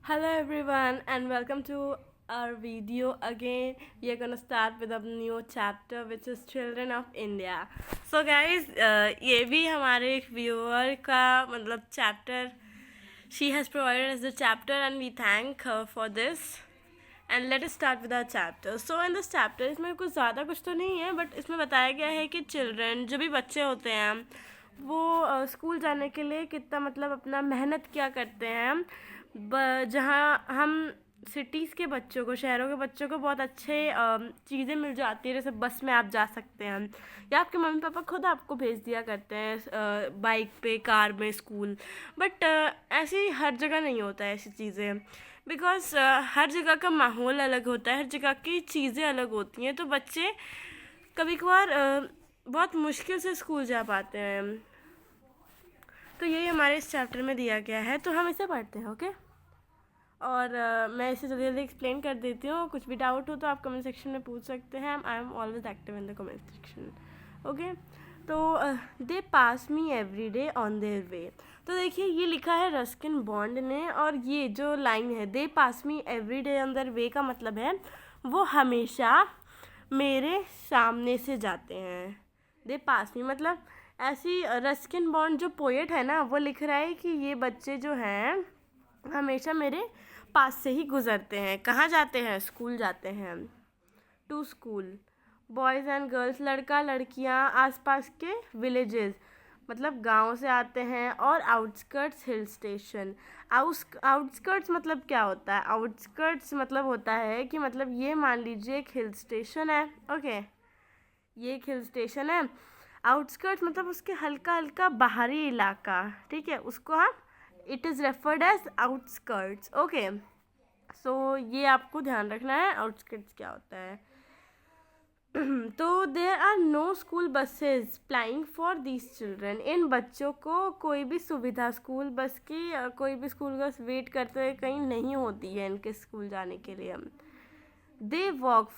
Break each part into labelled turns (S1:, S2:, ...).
S1: Hello everyone and welcome to our video again. We are gonna start with a new chapter which is Children of India. So guys, ये भी हमारे एक viewer का मतलब chapter she has provided us the chapter and we thank her for this. And let us start with our chapter. So in this chapter इसमें कुछ ज़्यादा कुछ तो नहीं है बट इसमें बताया गया है कि चिल्ड्रन जो भी बच्चे होते हैं वो स्कूल जाने के लिए कितना मतलब अपना मेहनत क्या करते हैं। जहाँ हम सिटीज़ के बच्चों को शहरों के बच्चों को बहुत अच्छे चीज़ें मिल जाती है, जैसे बस में आप जा सकते हैं या आपके मम्मी पापा खुद आपको भेज दिया करते हैं बाइक पे कार में स्कूल। बट ऐसी हर जगह नहीं होता है ऐसी चीज़ें, बिकॉज हर जगह का माहौल अलग होता है, हर जगह की चीज़ें अलग होती हैं। तो बच्चे कभी कभार बहुत मुश्किल से स्कूल जा पाते हैं। तो यही हमारे इस चैप्टर में दिया गया है, तो हम इसे पढ़ते हैं। ओके और मैं इसे जल्दी जल्दी एक्सप्लेन कर देती हूँ। कुछ भी डाउट हो तो आप कमेंट सेक्शन में पूछ सकते हैं। I am always active in the comment section. Okay तो they pass me every day on their way. तो देखिए ये लिखा है रस्किन बॉन्ड ने, और ये जो लाइन है they pass me every day on their way का मतलब है वो हमेशा मेरे सामने से जाते हैं। दे पास मी मतलब ऐसी रस्किन बॉन्ड जो पोएट है ना, वो लिख रहा है कि ये बच्चे जो हैं हमेशा मेरे पास से ही गुजरते हैं। कहाँ जाते हैं? स्कूल जाते हैं। To school boys and girls, लड़का लड़कियाँ आसपास के विलेजेस मतलब गांव से आते हैं, और आउटस्कर्ट्स हिल स्टेशन। आउटस्कर्ट्स मतलब क्या होता है? आउटस्कर्ट्स मतलब होता है कि मतलब ये मान लीजिए एक हिल स्टेशन है। ओके ये एक हिल स्टेशन है। आउटस्कर्ट्स मतलब उसके हल्का हल्का बाहरी इलाका, ठीक है, उसको हम it is referred as outskirts. Okay so ये आपको ध्यान रखना है आउटस्कर्ट्स क्या होता है। तो there are no school buses plying for these children. इन बच्चों को कोई भी सुविधा स्कूल बस की कोई भी स्कूल बस वेट करते हुए कहीं नहीं होती है इनके स्कूल जाने के लिए। दे वॉक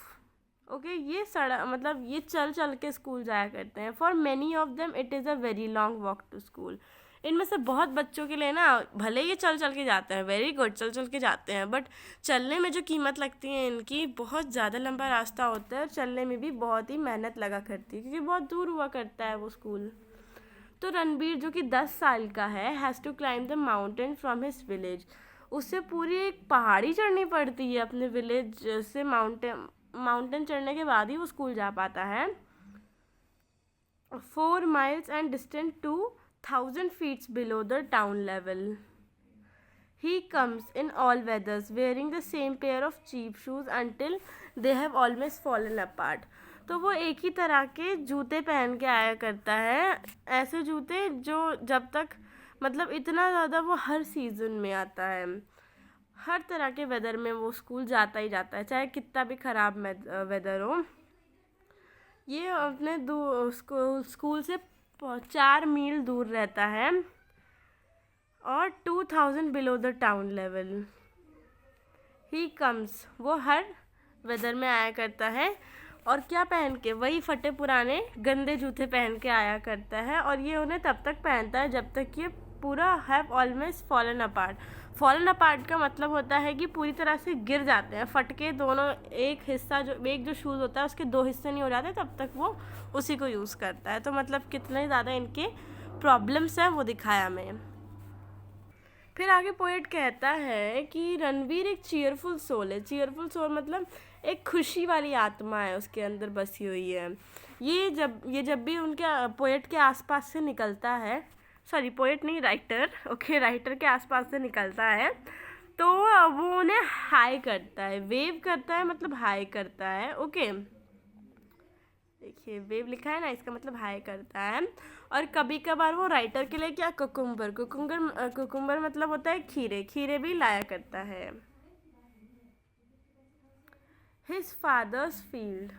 S1: ओके ये सड़क मतलब ये चल चल के स्कूल जाया करते हैं। For many of them it is a very long walk to school. इनमें से बहुत बच्चों के लिए ना भले ये चल चल के जाते हैं, वेरी गुड, चल चल के जाते हैं, बट चलने में जो कीमत लगती है इनकी बहुत ज़्यादा लंबा रास्ता होता है, और चलने में भी बहुत ही मेहनत लगा करती है क्योंकि बहुत दूर हुआ करता है वो स्कूल। तो रणबीर जो कि 10 साल का है has to climb the mountain from his village. उससे पूरी एक पहाड़ी चढ़नी पड़ती है अपने विलेज से। माउंटेन चढ़ने के बाद ही वो स्कूल जा पाता है। 4 miles and distant 2,000 feet below the town level. He comes in all weathers wearing the same pair of cheap shoes until they have almost fallen apart. तो वो एक ही तरह के जूते पहन के आया करता है, ऐसे जूते जो जब तक मतलब इतना ज़्यादा वो हर सीज़न में आता है, हर तरह के वेदर में वो स्कूल जाता ही जाता है, चाहे कितना भी ख़राब वेदर हो। ये अपने स्कूल से 4 मील दूर रहता है, और 2000 below the town level. He comes वो हर वेदर में आया करता है, और क्या पहन के? वही फटे पुराने गंदे जूते पहन के आया करता है, और ये उन्हें तब तक पहनता है जब तक ये पूरा have almost fallen apart. Fallen apart का मतलब होता है कि पूरी तरह से गिर जाते हैं, फट के दोनों, एक हिस्सा जो शूज़ होता है उसके 2 हिस्से नहीं हो जाते, तब तक वो उसी को यूज़ करता है। तो मतलब कितने ज़्यादा इनके प्रॉब्लम्स हैं वो दिखाया हमें। फिर आगे पोएट कहता है कि रणवीर एक चीयरफुल सोल है। चीयरफुल सोल मतलब एक खुशी वाली आत्मा है उसके अंदर बसी हुई है। ये जब भी उनके पोएट के आसपास से निकलता है, सॉरी पोएट नहीं, राइटर, ओके राइटर के आसपास से निकलता है, तो वो उन्हें हाई करता है, वेव करता है मतलब हाई करता है। ओके देखिए वेव लिखा है ना, इसका मतलब हाई करता है। और कभी कभार वो राइटर के लिए क्या कुकुम्बर मतलब होता है खीरे, खीरे भी लाया करता है। हिज फादर्स फील्ड,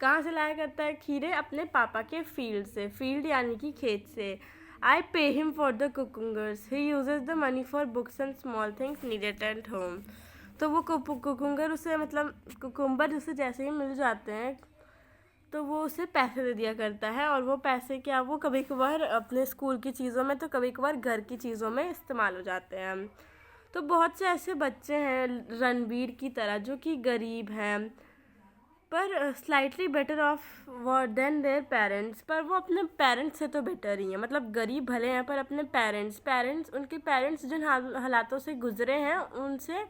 S1: कहाँ से लाया करता है खीरे? अपने पापा के फील्ड से, फील्ड यानी कि खेत से। I pay him for the cucumbers, he uses the money for books and small things needed at home. तो वो कुकुंगर उसे मतलब कुकुम्बर उसे जैसे ही मिल जाते हैं तो वो उसे पैसे दे दिया करता है, और वो पैसे क्या वो कभी कभार अपने स्कूल की चीज़ों में तो कभी कभार घर की चीज़ों में इस्तेमाल हो जाते हैं। तो बहुत से ऐसे बच्चे हैं रणबीर की तरह जो कि गरीब हैं पर slightly better off than their parents, पर वो अपने पेरेंट्स से तो बेटर ही हैं। मतलब गरीब भले हैं पर अपने पेरेंट्स उनके पेरेंट्स जिन हालातों से गुजरे हैं उनसे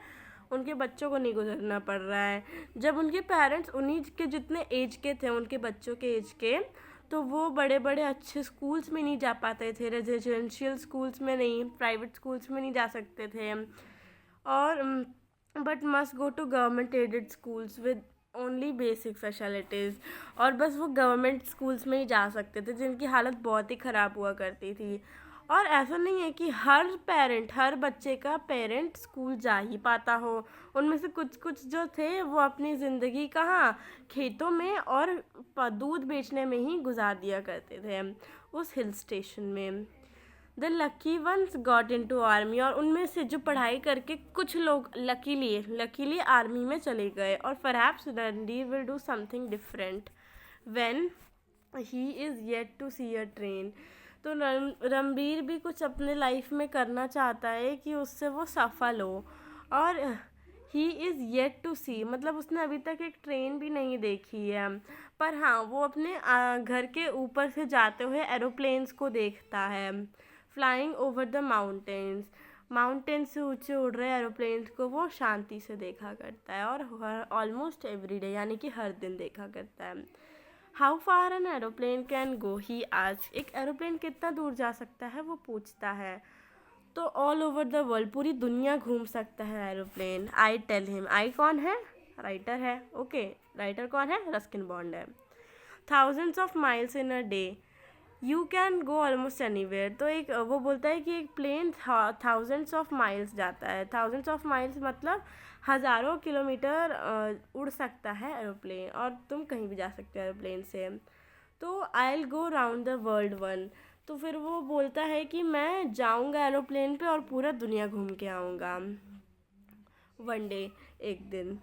S1: उनके बच्चों को नहीं गुजरना पड़ रहा है। जब उनके पेरेंट्स उन्हीं के जितने एज के थे, उनके बच्चों के एज के, तो वो बड़े बड़े अच्छे स्कूल्स में नहीं जा पाते थे, रेजिडेंशियल स्कूल्स में नहीं, प्राइवेट स्कूल्स में नहीं जा सकते थे, और but must go to government aided schools with only basic facilities, और बस वो गवर्नमेंट स्कूल्स में ही जा सकते थे जिनकी हालत बहुत ही ख़राब हुआ करती थी। और ऐसा नहीं है कि हर बच्चे का पेरेंट स्कूल जा ही पाता हो। उनमें से कुछ कुछ जो थे वो अपनी ज़िंदगी कहाँ खेतों में और दूध बेचने में ही गुजार दिया करते थे उस हिल स्टेशन में। The lucky ones got into army, और उनमें से जो पढ़ाई करके कुछ लोग लकीली आर्मी में चले गए। और perhaps Randhir will do something different when he is yet to see a train. तो रणबीर भी कुछ अपने लाइफ में करना चाहता है कि उससे वो सफल हो, और ही इज़ येट टू सी मतलब उसने अभी तक एक ट्रेन भी नहीं देखी है, पर हाँ वो अपने घर के ऊपर से जाते हुए एरोप्लेन्स को देखता है, फ्लाइंग ओवर द माउंटेन्स से ऊंचे उड़ रहे एरोप्लेन्स को वो शांति से देखा करता है, और ऑलमोस्ट एवरी डे यानी कि हर दिन देखा करता है। How far an aeroplane can go, he आज एक एरोप्लेन कितना दूर जा सकता है वो पूछता है। तो ऑल ओवर द वर्ल्ड, पूरी दुनिया घूम सकता है एरोप्लेन। आई टेल हिम, आई कौन है, राइटर है, ओके राइटर कौन है, रस्किन बॉन्ड है। Thousands of miles in a day, you can go almost anywhere. तो एक वो बोलता है कि एक प्लेन थाउजेंड्स ऑफ माइल्स जाता है, थाउजेंड्स ऑफ माइल्स मतलब हज़ारों किलोमीटर उड़ सकता है एरोप्लेन, और तुम कहीं भी जा सकते हो एरोप्लेन से। तो I will go round the world one, तो फिर वो बोलता है कि मैं जाऊंगा एरोप्लेन पे और पूरा दुनिया घूम के आऊँगा वन डे, एक दिन।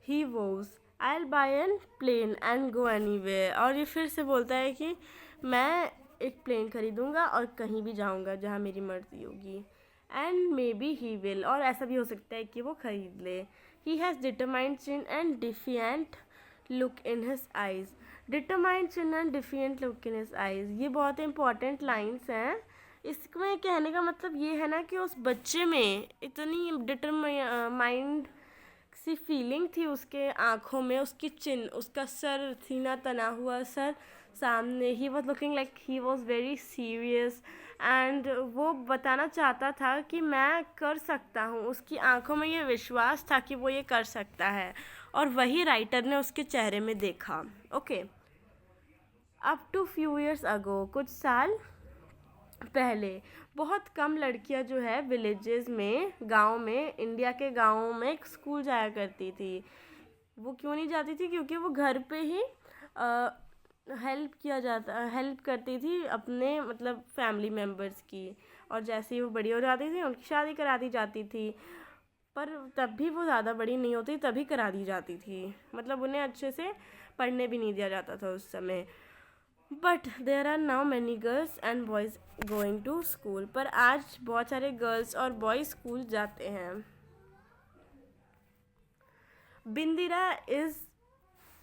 S1: He was I will buy an plane and go anywhere, और ये फिर से बोलता है कि मैं एक प्लेन खरीदूंगा और कहीं भी जाऊंगा जहाँ मेरी मर्जी होगी। And may be he will, और ऐसा भी हो सकता है कि वो खरीद ले। He has determined chin and defiant look in his eyes, determined chin and defiant look in his eyes, ये बहुत इंपॉर्टेंट लाइन्स हैं। इसमें कहने का मतलब ये है ना कि उस बच्चे में इतनी डिटरमाइंड सी फीलिंग थी उसके आँखों में, उसकी चिन, उसका सर, सीना तना हुआ सर सामने, he was looking like he was very serious, and वो बताना चाहता था कि मैं कर सकता हूँ। उसकी आंखों में ये विश्वास था कि वो ये कर सकता है, और वही राइटर ने उसके चेहरे में देखा। Okay, up to few years ago, कुछ साल पहले बहुत कम लड़कियां जो है विलेजेस में, गांव में, इंडिया के गाँवों में एक स्कूल जाया करती थी। वो क्यों नहीं जाती थी, क्योंकि वो घर पे ही हेल्प करती थी अपने मतलब फैमिली मेम्बर्स की, और जैसे ही वो बड़ी हो जाती थी उनकी शादी करा दी जाती थी। पर तब भी वो ज़्यादा बड़ी नहीं होती तभी करा दी जाती थी, मतलब उन्हें अच्छे से पढ़ने भी नहीं दिया जाता था उस समय। But there are now many girls and boys going to school, पर आज बहुत सारे गर्ल्स और बॉयज़ स्कूल जाते हैं। बिंदिरा इज़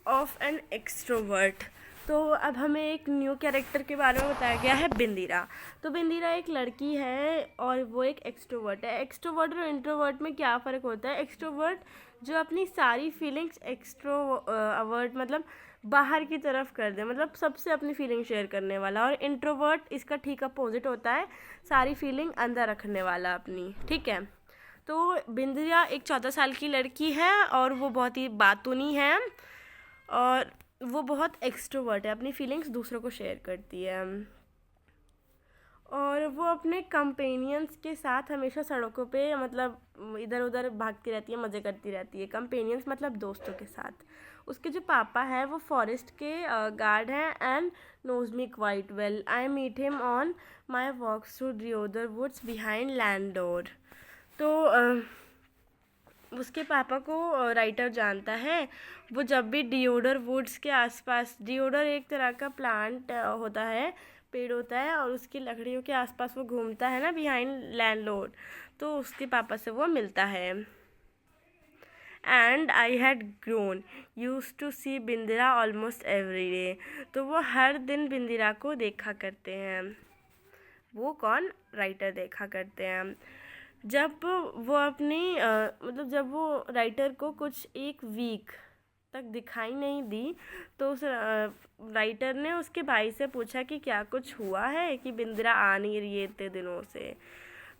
S1: ऑफ एन एक्सट्रोवर्ट, तो अब हमें एक न्यू कैरेक्टर के बारे में बताया गया है, बिंदिरा। तो बिंदिरा एक लड़की है और वो एक एक्सट्रोवर्ट है। एक्सट्रोवर्ट और इंट्रोवर्ट में क्या फ़र्क होता है? एक्सट्रोवर्ट जो अपनी सारी फीलिंग्स एक्सट्रोवर्ट मतलब बाहर की तरफ कर दे, मतलब सबसे अपनी फीलिंग शेयर करने वाला, और इंट्रोवर्ट इसका ठीक अपोजिट होता है, सारी फीलिंग अंदर रखने वाला अपनी, ठीक है। तो बिंदिरा एक 14 साल की लड़की है और वो बहुत ही बातूनी है, और वो बहुत एक्सट्रोवर्ट है, अपनी फीलिंग्स दूसरों को शेयर करती है, और वो अपने कंपेनियंस के साथ हमेशा सड़कों पे मतलब इधर उधर भागती रहती है, मज़े करती रहती है। कंपेनियंस मतलब दोस्तों के साथ। उसके जो पापा है वो फॉरेस्ट के गार्ड हैं and knows me quite well. I meet him on my walks through deodar woods behind Landour. तो उसके पापा को राइटर जानता है। वो जब भी डियोडर वुड्स के आसपास, डियोडर एक तरह का प्लांट होता है, पेड़ होता है और उसकी लकड़ियों के आसपास वो घूमता है ना बिहाइंड लैंडलॉर्ड, तो उसके पापा से वो मिलता है। And I had grown used to see Bindira almost every day. तो वो हर दिन बिंदिरा को देखा करते हैं। वो कौन? राइटर देखा करते हैं। जब वो अपनी मतलब जब वो राइटर को कुछ एक वीक तक दिखाई नहीं दी, तो उस राइटर ने उसके भाई से पूछा कि क्या कुछ हुआ है कि बिंदिरा आ नहीं रही है इतने दिनों से।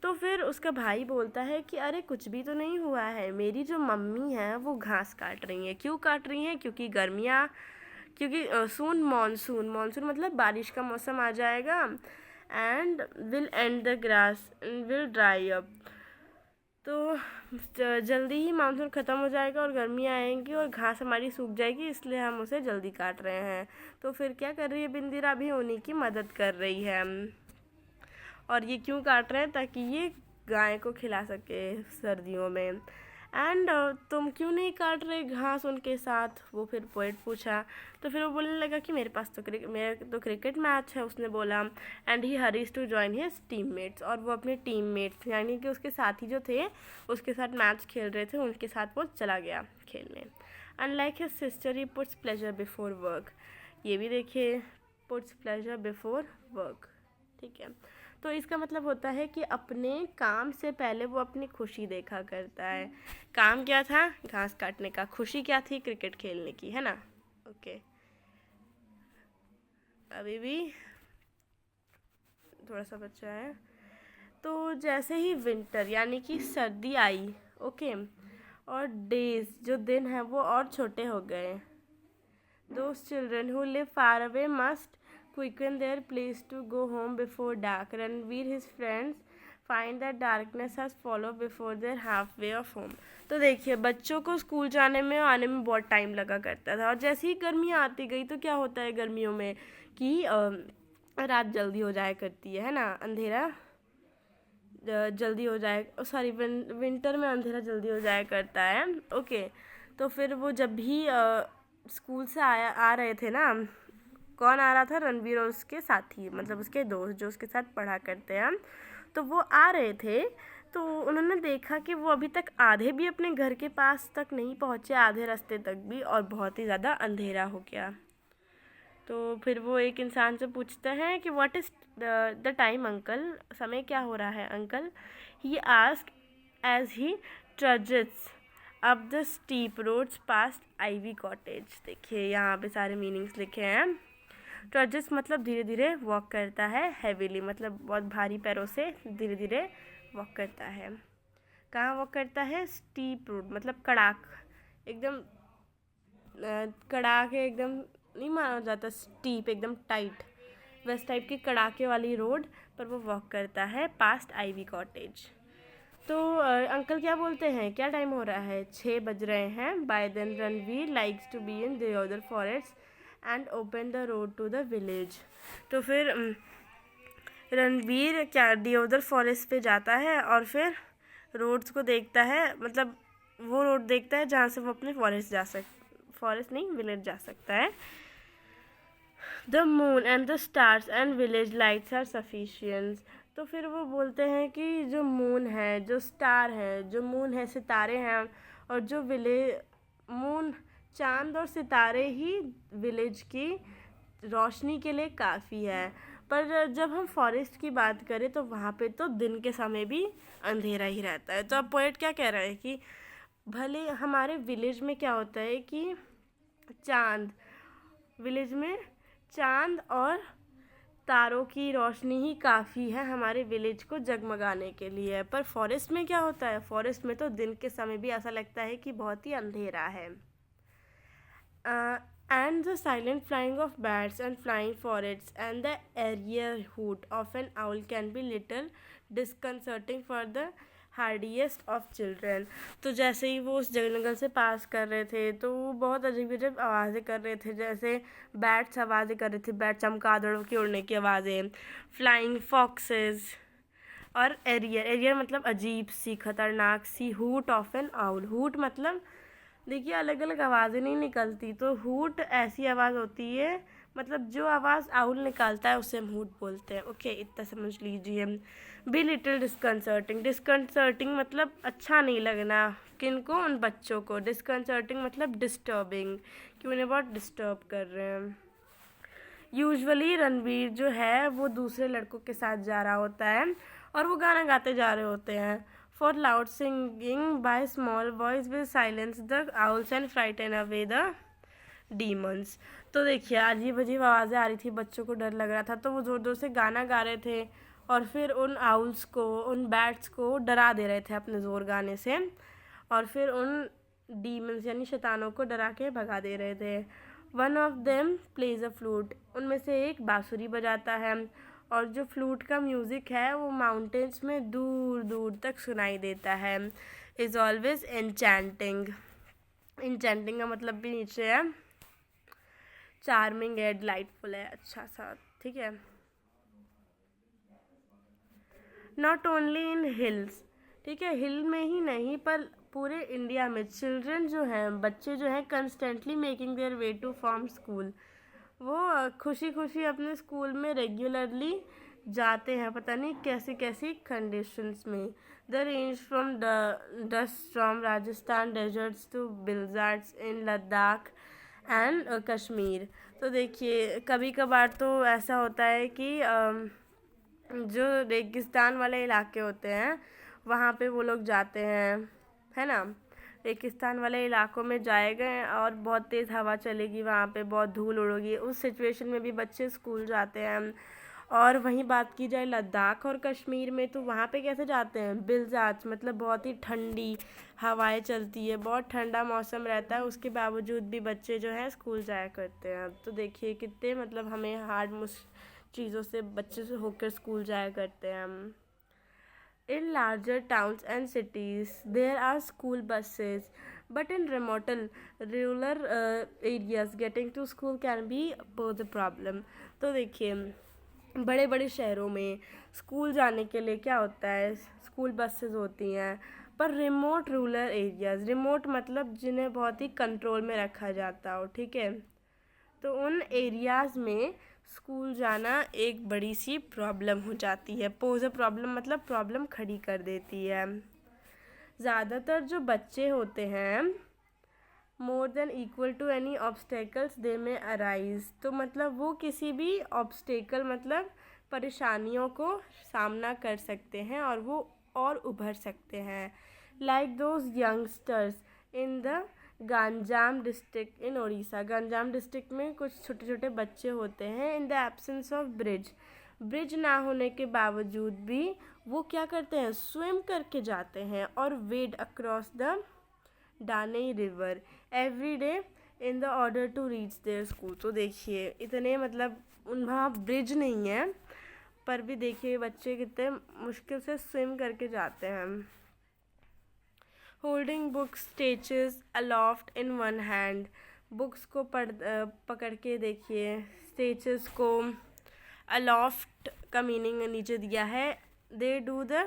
S1: तो फिर उसका भाई बोलता है कि अरे कुछ भी तो नहीं हुआ है, मेरी जो मम्मी है वो घास काट रही हैं। क्यों काट रही हैं? क्योंकि गर्मियाँ, क्योंकि सून मानसून मतलब बारिश का मौसम आ जाएगा। And will and the grass will dry up. तो जल्दी ही मानसून ख़त्म हो जाएगा और गर्मियाँ आएंगी और घास हमारी सूख जाएगी, इसलिए हम उसे जल्दी काट रहे हैं। तो फिर क्या कर रही है बिंदिरा? भी उन्हीं की मदद कर रही है। और ये क्यों काट रहे हैं? ताकि ये गाय को खिला सके सर्दियों में। एंड तुम क्यों नहीं काट रहे घास उनके साथ? वो फिर पोएट पूछा। तो फिर वो बोलने लगा कि मेरे तो क्रिकेट मैच है, उसने बोला। And he hurries to join his teammates. और वो अपने टीममेट्स यानी कि उसके साथी जो थे उसके साथ मैच खेल रहे थे, उनके साथ वो चला गया खेलने। Unlike his sister he puts pleasure before work. ये भी देखिए, पुट्स प्लेजर बिफोर वर्क, ठीक है। तो इसका मतलब होता है कि अपने काम से पहले वो अपनी खुशी देखा करता है। काम क्या था? घास काटने का। खुशी क्या थी? क्रिकेट खेलने की, है ना। ओके, अभी भी थोड़ा सा बचा है। तो जैसे ही विंटर यानी कि सर्दी आई, ओके, और डेज जो दिन है वो और छोटे हो गए। Those children who live far away must quicken their place to go home before dark. Ranveer, his friends, find that darkness has followed before their halfway of home. तो देखिए, बच्चों को स्कूल जाने में आने में बहुत टाइम लगा करता था, और जैसे ही गर्मियाँ आती गई तो क्या होता है गर्मियों में कि रात जल्दी हो जाया करती है ना, अंधेरा जल्दी हो जाए, सॉरी विंटर में अंधेरा जल्दी हो जाया करता है। ओके, तो फिर वो जब भी स्कूल से आ रहे थे ना, कौन आ रहा था? रणवीर और उसके साथी, मतलब उसके दोस्त जो उसके साथ पढ़ा करते हैं, तो वो आ रहे थे। तो उन्होंने देखा कि वो अभी तक आधे भी अपने घर के पास तक नहीं पहुँचे, आधे रास्ते तक भी, और बहुत ही ज़्यादा अंधेरा हो गया। तो फिर वो एक इंसान से पूछते हैं कि what is the time uncle, समय क्या हो रहा है uncle? He ask as he trudges up the steep roads past Ivy Cottage. देखिए यहाँ पे सारे मीनिंग्स लिखे हैं। ट्रजेस मतलब धीरे धीरे वॉक करता है, हैवीली मतलब बहुत भारी पैरों से धीरे धीरे वॉक करता है। कहाँ वॉक करता है? स्टीप रोड मतलब कड़ाक, एकदम कड़ाके एकदम नहीं माना जाता, स्टीप एकदम टाइट, वैस टाइप की कड़ाके वाली रोड पर वो वॉक करता है पास्ट आइवी कॉटेज। तो अंकल क्या बोलते हैं, क्या टाइम हो रहा है? 6 बज रहे हैं। By then Ranveer likes to be in deodar forest and open the road to the village. तो फिर रणवीर क्या देओदर फॉरेस्ट पे जाता है और फिर रोड्स को देखता है, मतलब वो रोड देखता है जहाँ से वो अपने फॉरेस्ट नहीं विलेज जा सकता है। The moon and the stars and village lights are sufficient. तो फिर वो बोलते हैं कि जो मून है, जो स्टार है, जो मून है सितारे हैं, और जो मून चांद और सितारे ही विलेज की रोशनी के लिए काफ़ी है। पर जब हम फॉरेस्ट की बात करें तो वहाँ पे तो दिन के समय भी अंधेरा ही रहता है। तो अब पोएट क्या कह रहा है कि भले हमारे विलेज में क्या होता है कि विलेज में चांद और तारों की रोशनी ही काफ़ी है हमारे विलेज को जगमगाने के लिए, पर फॉरेस्ट में क्या होता है? फॉरेस्ट में तो दिन के समय भी ऐसा लगता है कि बहुत ही अंधेरा है। And the silent flying of bats and flying forests and the aerial hoot of an owl can be little disconcerting for the hardiest of children. तो जैसे ही वो उस जंगल से पास कर रहे थे तो वो बहुत अजीब अजीब आवाज़ें कर रहे थे, जैसे बैट्स आवाज़ें कर रहे थे, बैट चमगादड़ों की उड़ने की आवाज़ें, फ्लाइंग फॉक्सेस, और एरियर मतलब अजीब सी, खतरनाक सी, hoot of an owl. Hoot मतलब देखिए अलग अलग आवाज़ें नहीं निकलती, तो हूट ऐसी आवाज़ होती है मतलब जो आवाज़ आउल निकालता है उसे हम हूट बोलते हैं। ओके, इतना समझ लीजिए। बी लिटिल डिस्कंसर्टिंग, डिस्कंसर्टिंग मतलब अच्छा नहीं लगना, किनको? उन बच्चों को। डिस्कंसर्टिंग मतलब डिस्टर्बिंग, कि उन्हें बहुत डिस्टर्ब कर रहे हैं। यूजुअली रणवीर जो है वो दूसरे लड़कों के साथ जा रहा होता है और वो गाना गाते जा रहे होते हैं। For loud singing by small boys will silence the owls and frighten away the demons. तो देखिए अजीब अजीब आवाज़ें आ रही थी, बच्चों को डर लग रहा था, तो वो ज़ोर ज़ोर से गाना गा रहे थे और फिर उन आउल्स को, उन बैट्स को डरा दे रहे थे अपने ज़ोर गाने से, और फिर उन डीमंस यानी शैतानों को डरा के भगा दे रहे थे। One of them plays a flute, उनमें से एक बांसुरी बजाता है, और जो फ्लूट का म्यूज़िक है वो माउंटेन्स में दूर दूर तक सुनाई देता है। इज़ ऑलवेज एनचैंटिंग, एनचैंटिंग का मतलब भी नीचे है, चार्मिंग है, डिलाइटफुल है, अच्छा सा, ठीक है। नॉट ओनली इन हिल्स, ठीक है, हिल में ही नहीं पर पूरे इंडिया में चिल्ड्रन जो हैं, बच्चे जो हैं, constantly making their way to from school, वो खुशी खुशी अपने स्कूल में रेगुलरली जाते हैं, पता नहीं कैसी कैसी कंडीशंस में। The range from dust from Rajasthan deserts to blizzards in Ladakh and Kashmir. तो देखिए कभी कभार तो ऐसा होता है कि जो रेगिस्तान वाले इलाके होते हैं वहाँ पे वो लोग जाते हैं, है ना। रेगिस्तान वाले इलाकों में जाएंगे और बहुत तेज़ हवा चलेगी, वहाँ पे बहुत धूल उड़ेगी, उस सिचुएशन में भी बच्चे स्कूल जाते हैं। और वहीं बात की जाए लद्दाख और कश्मीर में, तो वहाँ पे कैसे जाते हैं? बिल्जार्ड्स मतलब बहुत ही ठंडी हवाएं चलती है, बहुत ठंडा मौसम रहता है, उसके बावजूद भी बच्चे जो हैं स्कूल जाया करते हैं। तो देखिए कितने मतलब हमें हार्ड चीज़ों से बच्चे से होकर स्कूल जाया करते हैं हम। In larger towns and cities, there are school buses, but in remote rural areas, getting to school can be pose a problem. तो देखिए बड़े बड़े शहरों में स्कूल जाने के लिए क्या होता है, स्कूल बसेस होती हैं, पर रिमोट रूरल एरियाज़, रिमोट मतलब जिन्हें बहुत ही कंट्रोल में रखा जाता हो, ठीक है, तो उन एरियाज़ में स्कूल जाना एक बड़ी सी प्रॉब्लम हो जाती है। पोज अ प्रॉब्लम मतलब प्रॉब्लम खड़ी कर देती है। ज़्यादातर जो बच्चे होते हैं more than equal to any obstacles they may arise, तो मतलब वो किसी भी ऑब्स्टेकल मतलब परेशानियों को सामना कर सकते हैं और वो और उभर सकते हैं। Like those youngsters in the Ganjam district in Orissa, Ganjam district में कुछ छोटे छोटे बच्चे होते हैं। In the absence of bridge, bridge ना होने के बावजूद भी वो क्या करते हैं, स्विम करके जाते हैं और wade across the Danai river every day in the order to reach their school. तो देखिए इतने मतलब वहाँ ब्रिज नहीं है पर भी देखिए बच्चे कितने मुश्किल से स्विम करके जाते हैं। Holding books satchels aloft in one hand, books को पकड़ के देखिए, स्टेचेस को, अलॉफ्ट का मीनिंग नीचे दिया है। They do the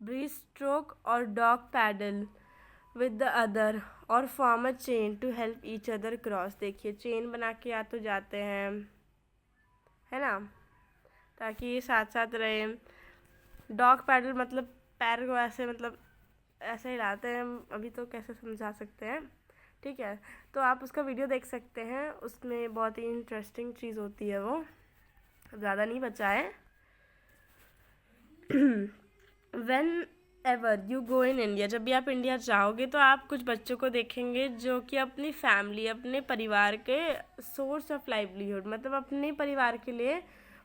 S1: breaststroke और dog paddle with the other और form a chain to help each other cross. देखिए चेन बना के या तो जाते हैं, है ना, ताकि ये साथ साथ रहे। डॉग पैडल मतलब पैर को ऐसे मतलब ऐसे हिलाते हैं, अभी तो कैसे समझा सकते हैं, ठीक है, तो आप उसका वीडियो देख सकते हैं, उसमें बहुत ही इंटरेस्टिंग चीज़ होती है वो, ज़्यादा नहीं बचा है। When ever you go in India, जब भी आप इंडिया जाओगे तो आप कुछ बच्चों को देखेंगे जो कि अपनी फैमिली, अपने परिवार के सोर्स ऑफ लाइवलीहुड मतलब अपने परिवार के लिए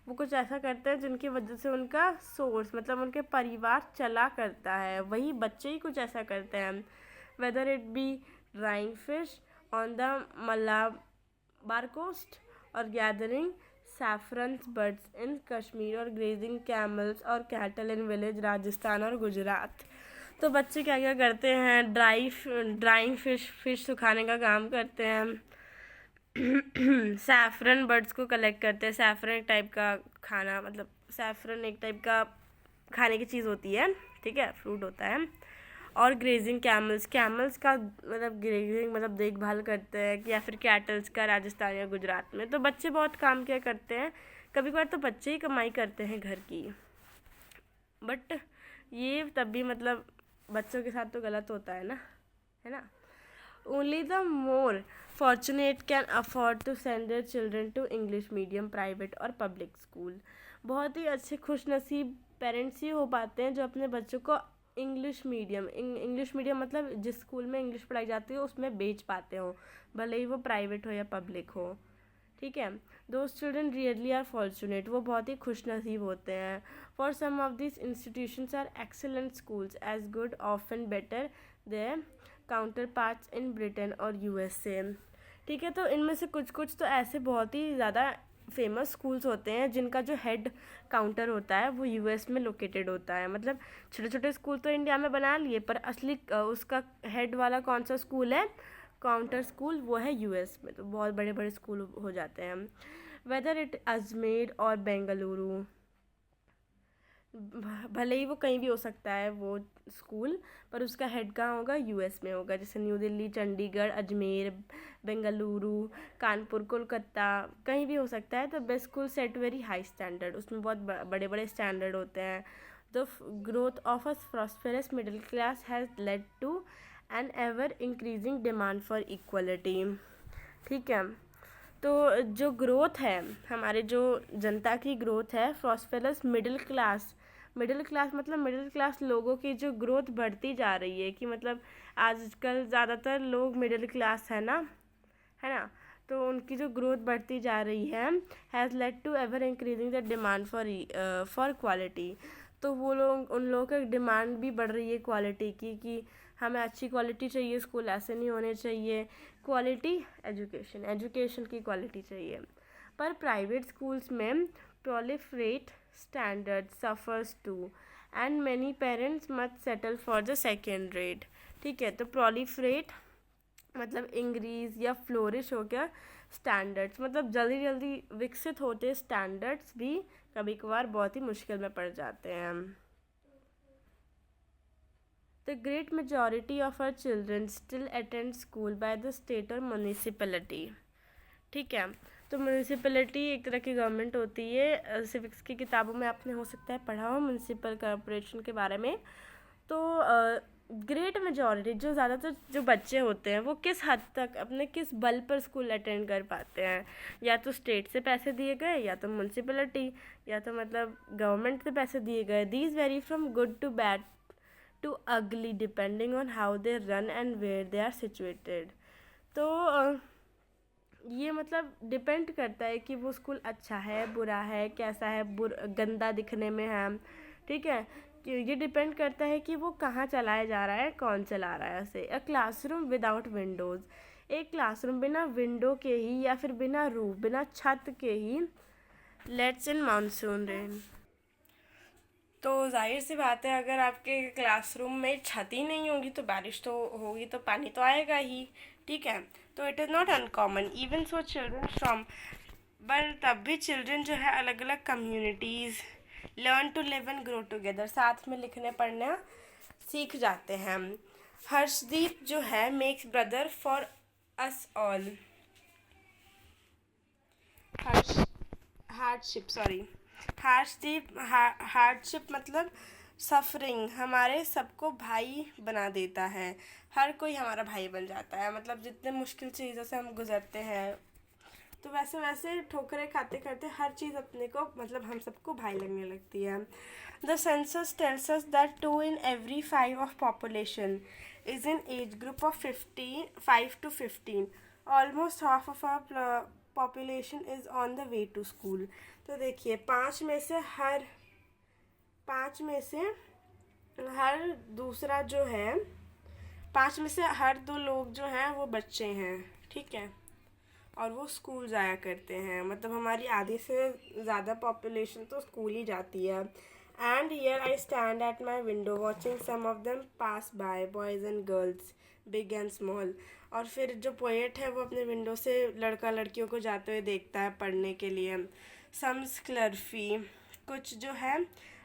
S1: वो कुछ ऐसा करते हैं जिनकी वजह से उनका सोर्स मतलब उनके परिवार चला करता है, वही बच्चे ही कुछ ऐसा करते हैं। Whether it be drawing fish on the Malabar coast और gathering saffron birds in Kashmir और ग्रेजिंग कैमल्स और कैटल इन विलेज राजस्थान और गुजरात। तो बच्चे क्या क्या करते हैं, ड्राइंग फिश सुखाने का काम करते हैं, सैफरन बर्ड्स को कलेक्ट करते हैं, सैफरन एक टाइप का खाना मतलब सैफरन एक टाइप का खाने की चीज़ होती है, ठीक है, फ्रूट होता है, और ग्रेजिंग कैमल्स, कैमल्स का मतलब ग्रेजिंग मतलब देखभाल करते हैं, या फिर कैटल्स का राजस्थान या गुजरात में। तो बच्चे बहुत काम किया करते हैं, कभी कभार तो बच्चे ही कमाई करते हैं घर की, बट ये तब भी मतलब बच्चों के साथ तो गलत होता है ना। Only the more fortunate can afford to send their children to English medium, private और पब्लिक स्कूल। बहुत ही अच्छे खुशनसीब पेरेंट्स ही हो पाते हैं जो अपने बच्चों को इंग्लिश मीडियम मतलब जिस स्कूल में इंग्लिश पढ़ाई जाती है उसमें भेज पाते हो, भले ही वो प्राइवेट हो या पब्लिक हो। ठीक है, those children rarely are fortunate, वो बहुत ही खुशनसीब होते हैं। For some of this institutions are excellent schools as good often better their counterparts in Britain और यूएसए। ठीक है, तो इनमें से कुछ तो ऐसे बहुत ही ज़्यादा फेमस स्कूल्स होते हैं जिनका जो हेड काउंटर होता है वो यूएस में लोकेटेड होता है। मतलब छोटे छोटे स्कूल तो इंडिया में बना लिए, पर असली उसका हेड वाला कौन सा स्कूल है, काउंटर स्कूल, वो है यूएस में। तो बहुत बड़े बड़े स्कूल हो जाते हैं, वेदर इट अजमेर और बेंगलुरु, भले ही वो कहीं भी हो सकता है वो स्कूल, पर उसका हेड कहाँ होगा, यूएस में होगा। जैसे न्यू दिल्ली, चंडीगढ़, अजमेर, बेंगलुरु, कानपुर, कोलकाता, कहीं भी हो सकता है। तो best school set very high standard, उसमें बहुत बड़े बड़े स्टैंडर्ड होते हैं। The growth of a prosperous middle class has led to an ever increasing demand for equality. ठीक है, तो जो ग्रोथ है, हमारे जो जनता की ग्रोथ है, प्रॉस्पेरस मिडिल क्लास मतलब मिडिल क्लास लोगों की जो ग्रोथ बढ़ती जा रही है, कि मतलब आजकल ज़्यादातर लोग मिडिल क्लास है ना, तो उनकी जो ग्रोथ बढ़ती जा रही है, has led to ever increasing the demand for quality. तो वो लोग, उन लोगों का डिमांड भी बढ़ रही है क्वालिटी की, कि हमें अच्छी क्वालिटी चाहिए, स्कूल ऐसे नहीं होने चाहिए, क्वालिटी एजुकेशन की क्वालिटी चाहिए। पर प्राइवेट स्कूल्स में proliferate standard suffers to and many parents must settle for the second rate. ठीक है, तो प्रोलिफरेट मतलब इंक्रीज या फ्लोरिश हो गया, स्टैंडर्ड्स मतलब जल्दी जल्दी विकसित होते स्टैंडर्ड्स भी कभी कभार बहुत ही मुश्किल में पड़ जाते हैं। The great majority of our children still attend school by the state or municipality। ठीक है, तो म्यूनिसिपैलिटी एक तरह की गवर्नमेंट होती है। सिविक्स की किताबों में आपने हो सकता है पढ़ा हो म्यूनिसिपल कॉर्पोरेशन के बारे में। तो ग्रेट मेजॉरिटी जो ज़्यादातर जो बच्चे होते हैं वो किस हद तक अपने किस बल पर स्कूल अटेंड कर पाते हैं, या तो स्टेट से पैसे दिए गए, या तो म्यूनिसिपैलिटी, या तो मतलब गवर्नमेंट से पैसे दिए गए। These vary from good to bad to ugly depending on how they run and where they are situated. तो ये मतलब डिपेंड करता है कि वो स्कूल अच्छा है, बुरा है, कैसा है, गंदा दिखने में है। ठीक है, कि ये डिपेंड करता है कि वो कहाँ चलाया जा रहा है, कौन चला रहा है उसे। अ क्लासरूम विदाउट विंडोज़, एक क्लासरूम बिना विंडो के ही या फिर बिना रूफ, बिना छत के ही लेट्स इन मानसून रेन। तो जाहिर सी बात है, अगर आपके क्लासरूम में छत ही नहीं होगी तो बारिश तो होगी, तो पानी तो आएगा ही। ठीक है, तो it is not uncommon even so children from, but तब भी चिल्ड्रन जो है अलग अलग communities learn to live and grow together, साथ में लिखने पढ़ना सीख जाते हैं। हर्षदीप जो है makes brother for us all, hardship मतलब सफरिंग, हमारे सबको भाई बना देता है। हर कोई हमारा भाई बन जाता है, मतलब जितने मुश्किल चीज़ों से हम गुजरते हैं, तो वैसे वैसे ठोकरें खाते खाते हर चीज़ अपने को मतलब हम सबको भाई लगने लगती है। The census tells us that 2 in every 5 of population is in age group of 5 to 15। Almost half of our population is on the way to school. तो देखिए, पाँच में से हर दूसरा जो है, 5 में से हर 2 लोग जो हैं वो बच्चे हैं। ठीक है, और वो स्कूल जाया करते हैं, मतलब हमारी आधी से ज़्यादा पॉपुलेशन तो स्कूल ही जाती है। And here I stand at my window watching some of them pass by, boys and girls, big and small. और फिर जो पोएट है वो अपने विंडो से लड़का लड़कियों को जाते हुए देखता है पढ़ने के लिए। सम स्क्लर्फी, कुछ जो है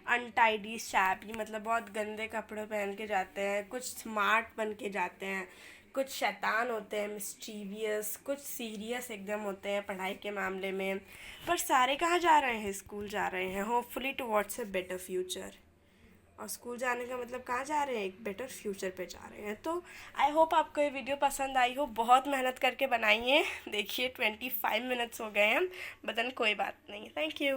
S1: अनटाइडी शैपी, मतलब बहुत गंदे कपड़े पहन के जाते हैं, कुछ स्मार्ट बन के जाते हैं, कुछ शैतान होते हैं, मिस्टीवियस, कुछ सीरियस एकदम होते हैं पढ़ाई के मामले में। पर सारे कहाँ जा रहे हैं? स्कूल जा रहे हैं, hopefully towards a better future. और स्कूल जाने का मतलब कहाँ जा रहे हैं? एक बेटर फ्यूचर पे जा रहे हैं। तो आई होप आपको ये वीडियो पसंद आई हो। बहुत मेहनत करके बनाई है, देखिए 25 मिनट्स हो गए हैं, बट देन कोई बात नहीं। Thank you.